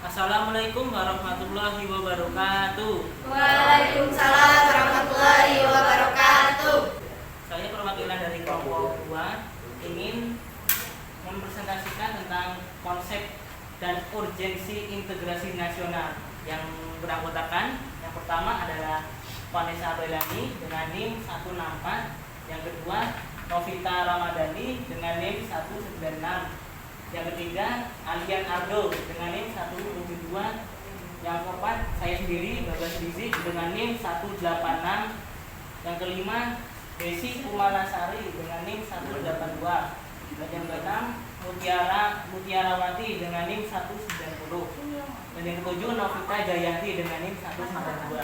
Assalamualaikum warahmatullahi wabarakatuh. Waalaikumsalam warahmatullahi wabarakatuh. Saya perwakilan dari kelompok 2 ingin mempresentasikan tentang konsep dan urgensi integrasi nasional yang beranggotakan yang pertama adalah Vanessa Belani dengan NIM 164, yang kedua Novita Ramadhani dengan NIM 196, yang ketiga Alian Ardo dengan NIM 172, yang keempat saya sendiri Bagas Rizik dengan NIM 186, yang kelima Desi Kumalasari dengan NIM 182, dan yang keenam Mutiarawati dengan NIM 190, dan yang ketujuh Novita Jayanti dengan NIM 192.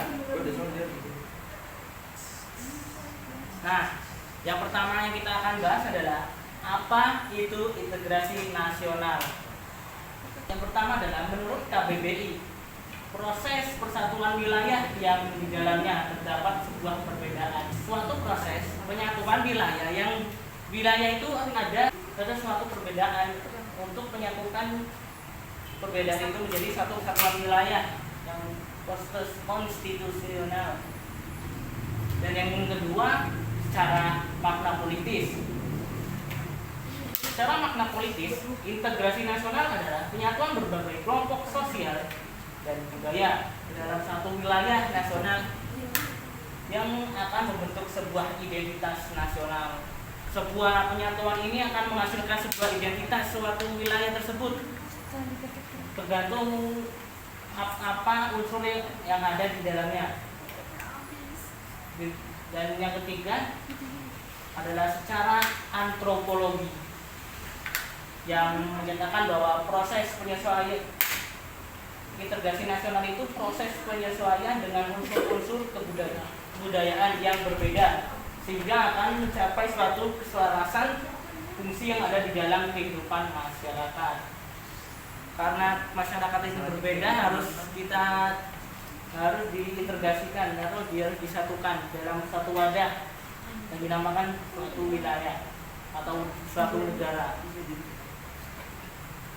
Nah, yang pertama yang kita akan bahas adalah apa itu integrasi nasional. Yang pertama adalah menurut KBBI, proses persatuan wilayah yang di dalamnya terdapat sebuah perbedaan. Suatu proses penyatuan wilayah yang wilayah itu ada suatu perbedaan untuk menyatukan perbedaan itu menjadi satu kesatuan wilayah yang konstitusional. Dan yang kedua, secara makna politis. Secara makna politis, integrasi nasional adalah penyatuan berbagai kelompok sosial dan budaya dalam satu wilayah nasional yang akan membentuk sebuah identitas nasional. Sebuah penyatuan ini akan menghasilkan sebuah identitas suatu wilayah tersebut, tergantung apa unsur yang ada di dalamnya. Dan yang ketiga adalah secara antropologi, yang menyatakan bahwa proses penyesuaian integrasi nasional itu proses penyesuaian dengan unsur-unsur kebudayaan yang berbeda sehingga akan mencapai suatu keselarasan fungsi yang ada di dalam kehidupan masyarakat. Karena masyarakat itu berbeda, harus diintegrasikan atau harus disatukan dalam satu wadah yang dinamakan suatu wilayah atau suatu negara.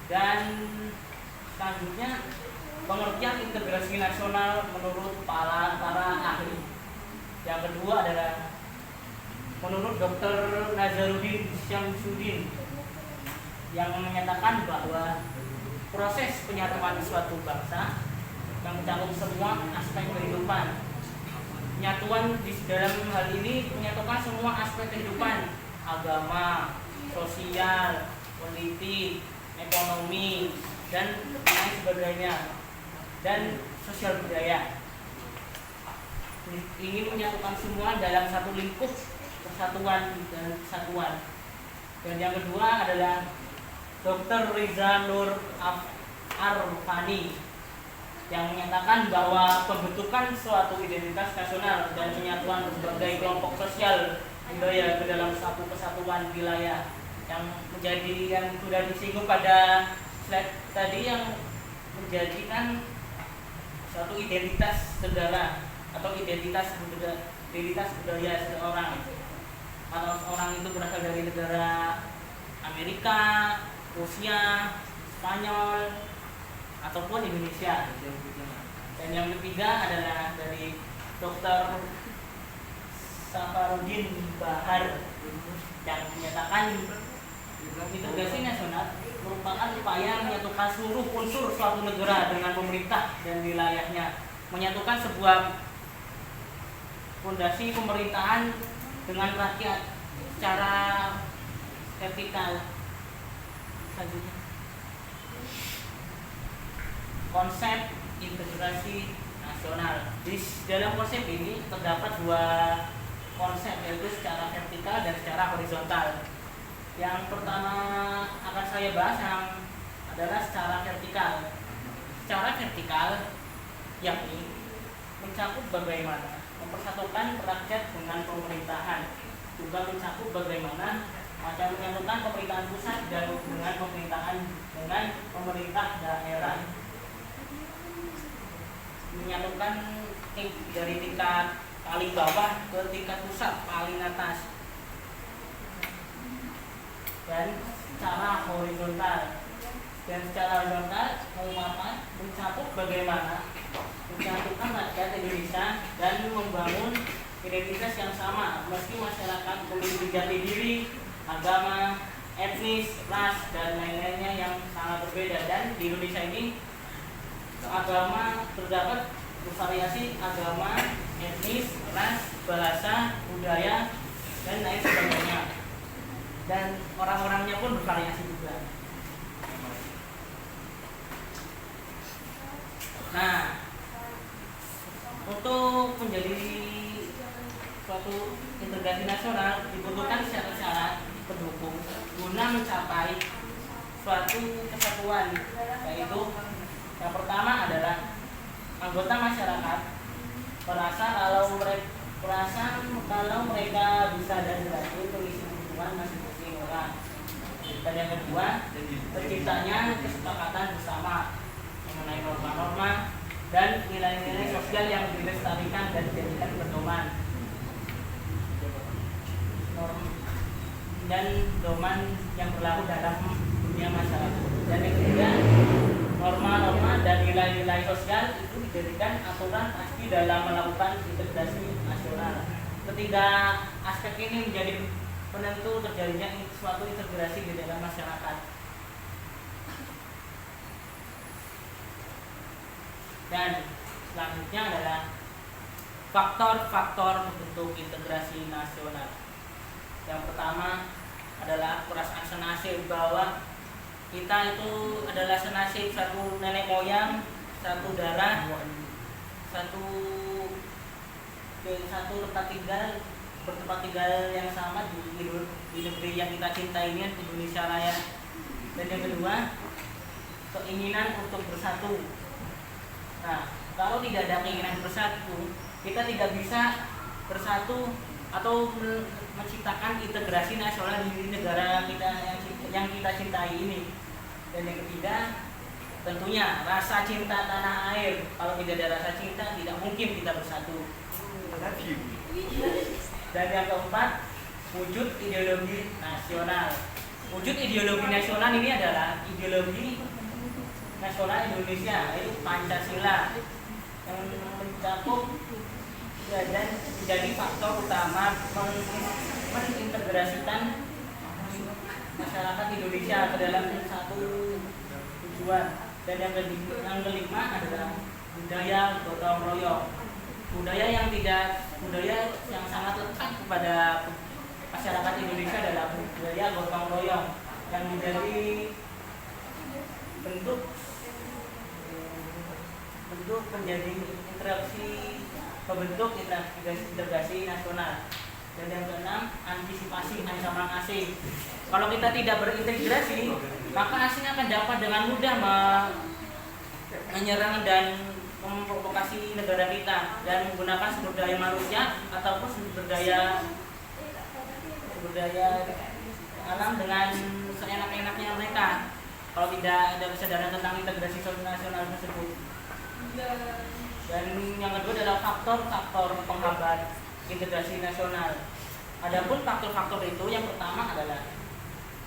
Dan selanjutnya pengertian integrasi nasional menurut para ahli. Yang kedua adalah menurut Dr. Nazaruddin Syamsuddin, yang menyatakan bahwa proses penyatuan suatu bangsa yang mencakup semua aspek kehidupan. Penyatuan di dalam hal ini menyatukan semua aspek kehidupan, agama, sosial, politik, ekonomi, dan lain sebagainya, dan sosial budaya. Ingin menyatukan semua dalam satu lingkup persatuan dan kesatuan. Dan yang kedua adalah Dr. Riza Nur Arfani, yang menyatakan bahwa pembentukan suatu identitas nasional dan penyatuan berbagai kelompok sosial budaya ke dalam satu kesatuan wilayah yang sudah disinggung pada slide tadi, yang menjadikan suatu identitas negara atau identitas budaya seseorang, atau orang itu berasal dari negara Amerika, Rusia, Spanyol, ataupun Indonesia. Dan yang ketiga adalah dari Dr. Safarudin Bahar, yang menyatakan integrasi nasional merupakan upaya menyatukan seluruh unsur suatu negara dengan pemerintah dan wilayahnya, menyatukan sebuah fondasi pemerintahan dengan rakyat secara vertikal. Selanjutnya, konsep integrasi nasional. Di dalam konsep ini terdapat dua konsep, yaitu secara vertikal dan secara horizontal. Yang pertama akan saya bahas yang adalah secara vertikal. Secara vertikal yakni mencakup bagaimana mempersatukan rakyat dengan pemerintahan, juga mencakup bagaimana menyatukan pemerintahan pusat dan dengan pemerintah daerah, menyatukan dari tingkat paling bawah ke tingkat pusat paling atas. Dan secara horizontal Dan secara horizontal mencakup bagaimana menyatukan rakyat Indonesia dan membangun identitas yang sama meski masyarakat memiliki jati diri, agama, etnis, ras, dan lain-lainnya yang sangat berbeda. Dan di Indonesia ini agama terdapat bervariasi agama, etnis, ras, bahasa, budaya, dan lain sebagainya. Dan orang-orangnya pun bervariasi juga. Nah, untuk menjadi suatu integrasi nasional dibutuhkan syarat-syarat pendukung guna mencapai suatu kesatuan, yaitu yang pertama adalah anggota masyarakat merasa kalau mereka bisa dan berhasil mengisi kebutuhan masing-masing orang. Dan yang kedua, terciptanya kesepakatan bersama mengenai norma-norma dan nilai-nilai sosial yang dilestarikan dan dijadikan pedoman dan doman yang berlaku dalam dunia masyarakat. Dan yang ketiga, norma-norma dan nilai-nilai sosial itu dijadikan aturan pasti dalam melakukan integrasi nasional. Ketiga aspek ini menjadi penentu terjadinya suatu integrasi di dalam masyarakat. Dan selanjutnya adalah faktor-faktor untuk integrasi nasional. Yang pertama adalah perasaan senasib, bahwa kita itu adalah senasib, satu nenek moyang, satu darah, satu tempat tinggal, bertempat tinggal yang sama di negeri yang kita cintai ini, Indonesia Raya. Dan yang kedua, keinginan untuk bersatu. Nah, kalau tidak ada keinginan bersatu, kita tidak bisa bersatu atau menciptakan integrasi nasional di negara kita yang kita cintai ini. Dan yang ketiga, tentunya rasa cinta tanah air. Kalau tidak ada rasa cinta, tidak mungkin kita bersatu. Dan yang keempat, wujud ideologi nasional. Wujud ideologi nasional ini adalah ideologi nasional Indonesia, yaitu Pancasila, yang mencakup dan menjadi faktor utama mengintegrasikan masyarakat Indonesia ke dalam satu tujuan. Dan yang kelima adalah budaya gotong royong. Budaya yang sangat lekat kepada masyarakat Indonesia adalah budaya gotong royong yang menjadi bentuk menjadi integrasi nasional. Dan yang keenam, antisipasi ancaman asing. Kalau kita tidak berintegrasi, maka asing akan dapat dengan mudah menyerang dan memprovokasi negara kita dan menggunakan sumber daya manusia ataupun sumber daya alam dengan seenak-enaknya mereka. Kalau tidak ada kesadaran tentang integrasi nasional tersebut. Dan yang kedua adalah faktor-faktor penghambat integrasi nasional. Adapun faktor-faktor itu, yang pertama adalah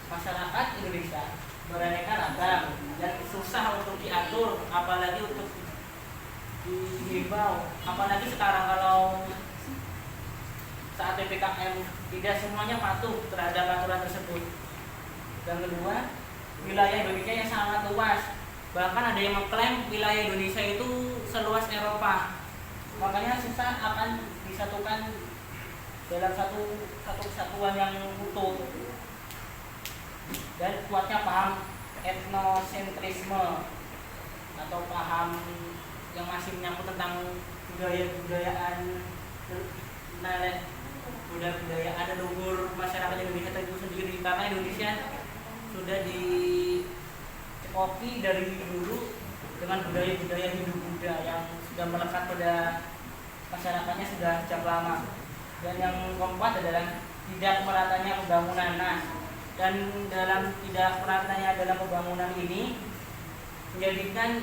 masyarakat Indonesia beraneka ragam dan susah untuk diatur, apalagi untuk dihimbau. Apalagi sekarang kalau saat PPKM tidak semuanya patuh terhadap aturan tersebut. Dan kedua, wilayah Indonesia yang sangat luas. Bahkan ada yang mengklaim wilayah Indonesia itu seluas Eropa. Makanya susah akan disatukan dalam satu kesatuan yang utuh. Dan kuatnya paham etnosentrisme atau paham yang masih menyangkut tentang budayaan leluhur masyarakat Indonesia itu sendiri, karena Indonesia sudah dicekoki dari dulu dengan budaya-budaya Hindu-Buddha yang sudah melekat pada masyarakatnya sudah sejak lama. Dan yang keempat adalah tidak meratanya pembangunan. Nah, dan dalam tidak meratanya dalam pembangunan ini menjadikan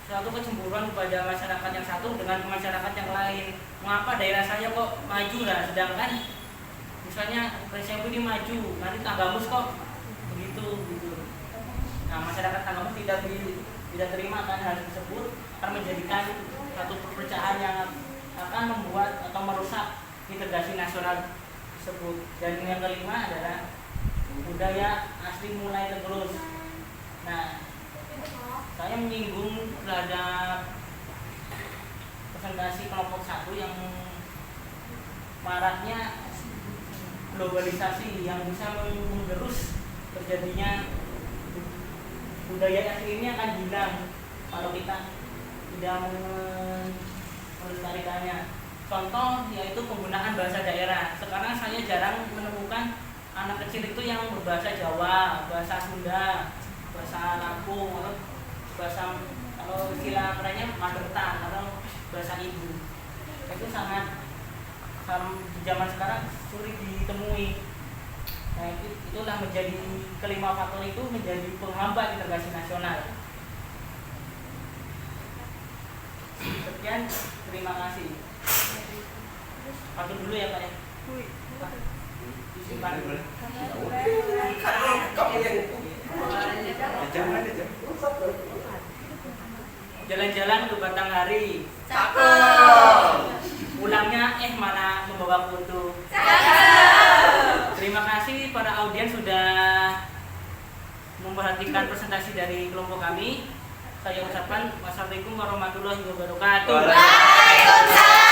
suatu kecemburuan kepada masyarakat yang satu dengan masyarakat yang lain. Mengapa daerah saya kok maju lah, sedangkan misalnya Presiden ini maju, nanti Tanggamus kok begitu gitu. Nah, masyarakat agama tidak terima akan hal tersebut akan menjadikan satu perpecahan yang akan membuat atau merusak integrasi nasional tersebut. Dan yang kelima adalah budaya asli mulai tergerus. Nah, saya menyinggung terhadap presentasi kelompok 1 yang maraknya globalisasi yang bisa menggerus terjadinya budaya asli ini akan hilang kalau kita tidak melestarikannya. Contoh yaitu penggunaan bahasa daerah. Sekarang saya jarang menemukan anak kecil itu yang berbahasa Jawa, bahasa Sunda, bahasa Lampung, atau bahasa, kalau istilah kerennya mother tongue atau bahasa ibu. Itu sangat di zaman sekarang sulit ditemui. Nah, itulah menjadi kelima faktor itu menjadi penghambat integrasi nasional. Sekian, terima kasih. Pakai dulu ya Pak ya. Disimpan dulu. Jalan-jalan ke Batanghari. Cakep. Pulangnya malah membawa foto. Cakep. Terima kasih para audiens sudah memperhatikan presentasi dari kelompok kami. Saya ucapkan wassalamualaikum warahmatullahi wabarakatuh. Waalaikumsalam.